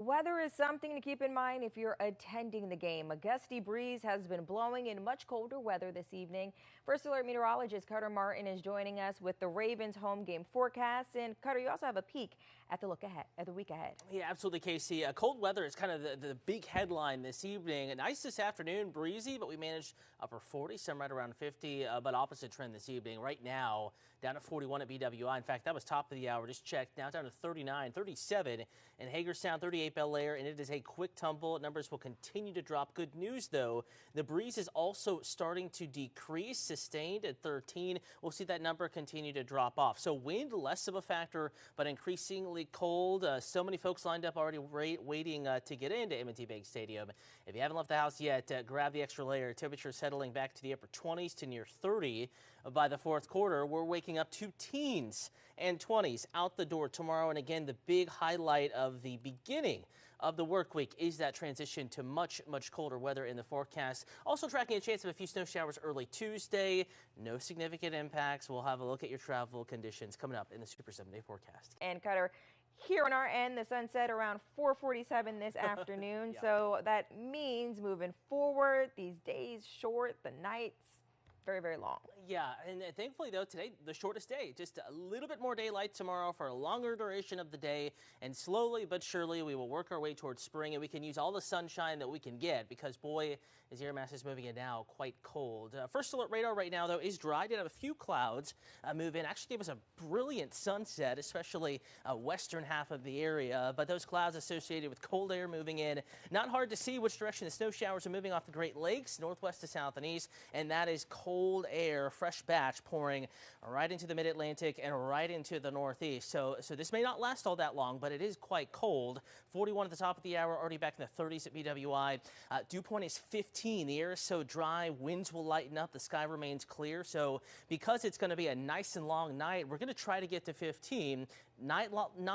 Weather is something to keep in mind if you're attending the game. A gusty breeze has been blowing in much colder weather this evening. First Alert meteorologist Cutter Martin is joining us with the Ravens home game forecast. And Cutter, you also have a peek at the week ahead. Yeah, absolutely, Casey. Cold weather is kind of the big headline this evening. Nice this afternoon, breezy, but we managed upper 40, some right around 50, but opposite trend this evening. Right now, down to 41 at BWI. In fact, that was top of the hour. Just checked. Now down to 39, 37 in Hagerstown, 38 Bel Air, and it is a quick tumble. Numbers will continue to drop. Good news, though, the breeze is also starting to decrease, sustained at 13. We'll see that number continue to drop off. So wind, less of a factor, but increasingly cold. So many folks lined up already waiting to get into M&T Bank Stadium. If you haven't left the house yet, grab the extra layer. Temperature settling back to the upper 20s to near 30 by the fourth quarter. We're waking up to teens and 20s out the door tomorrow. And again, the big highlight of the beginning of the work week is that transition to much colder weather in the forecast. Also tracking a chance of a few snow showers early Tuesday. No significant impacts. We'll have a look at your travel conditions coming up in the Super 7-day forecast. And Cutter, here on our end, the sun set around 4:47 this afternoon. Yeah. So that means moving forward, these days short, the nights very long. Yeah, and thankfully, though, today, the shortest day. Just a little bit more daylight tomorrow for a longer duration of the day. And slowly but surely, we will work our way towards spring, and we can use all the sunshine that we can get because, boy, as air mass is moving in now, quite cold. First Alert radar right now, though, is dry. Did have a few clouds move in. Actually gave us a brilliant sunset, especially western half of the area. But those clouds associated with cold air moving in. Not hard to see which direction the snow showers are moving off the Great Lakes, northwest to south and east. And that is cold air, fresh batch pouring right into the mid-Atlantic and right into the northeast. So this may not last all that long, but it is quite cold. 41 at the top of the hour, already back in the 30s at BWI. Dew point is 15. The air is so dry, winds will lighten up. The sky remains clear. So because it's going to be a nice and long night, we're going to try to get to 15. Not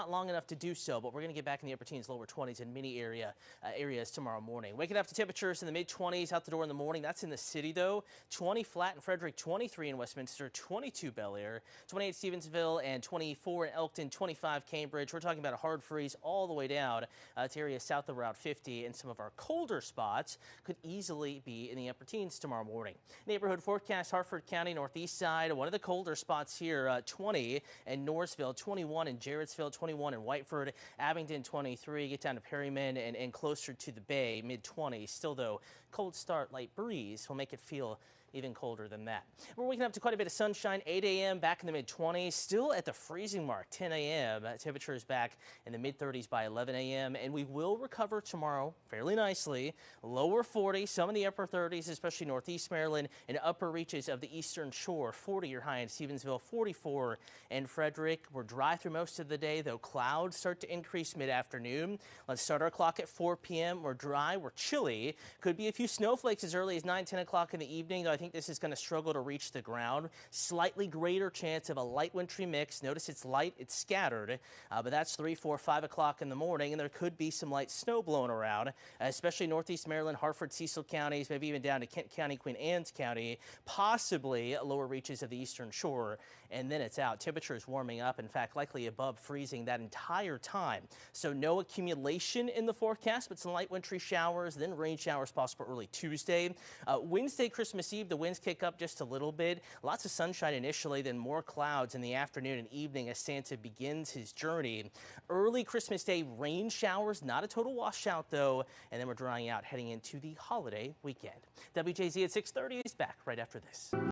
long enough to do so, but we're going to get back in the upper teens, lower 20s in many areas tomorrow morning. Waking up to temperatures in the mid-20s out the door in the morning. That's in the city, though. 20 flat in Frederick, 23 in Westminster, 22 Bel Air, 28 Stevensville, and 24 in Elkton, 25 Cambridge. We're talking about a hard freeze all the way down to areas south of Route 50, and some of our colder spots could easily be in the upper teens tomorrow morning. Neighborhood forecast, Harford County, northeast side. One of the colder spots here, 20 in Norrisville, 21 in Jarrettsville, 21 in Whiteford, Abingdon, 23. Get down to Perryman and closer to the Bay, mid-20s. Still, though, cold start, light breeze will make it feel even colder than that. We're waking up to quite a bit of sunshine. 8 a.m. back in the mid-20s, still at the freezing mark. 10 a.m. Temperature is back in the mid-30s by 11 a.m. and we will recover tomorrow fairly nicely. Lower 40s, some in the upper 30s, especially northeast Maryland and upper reaches of the eastern shore. 40 your high in Stevensville, 44 in Frederick. We're dry through most of the day, though clouds start to increase mid-afternoon. Let's start our clock at 4 p.m. We're dry, we're chilly. Could be a few snowflakes as early as 9, 10 o'clock in the evening, though I think this is going to struggle to reach the ground. Slightly greater chance of a light wintry mix. Notice it's light, it's scattered, but that's 3, 4, 5 o'clock in the morning, and there could be some light snow blowing around, especially northeast Maryland, Harford, Cecil counties, maybe even down to Kent County, Queen Anne's County, possibly lower reaches of the eastern shore, and then it's out. Temperature is warming up, in fact, likely above freezing that entire time. So no accumulation in the forecast, but some light wintry showers, then rain showers possible early Tuesday. Wednesday, Christmas Eve, the winds kick up just a little bit. Lots of sunshine initially, then more clouds in the afternoon and evening as Santa begins his journey. Early Christmas Day, rain showers, not a total washout though, and then we're drying out heading into the holiday weekend. WJZ at 6:30 is back right after this.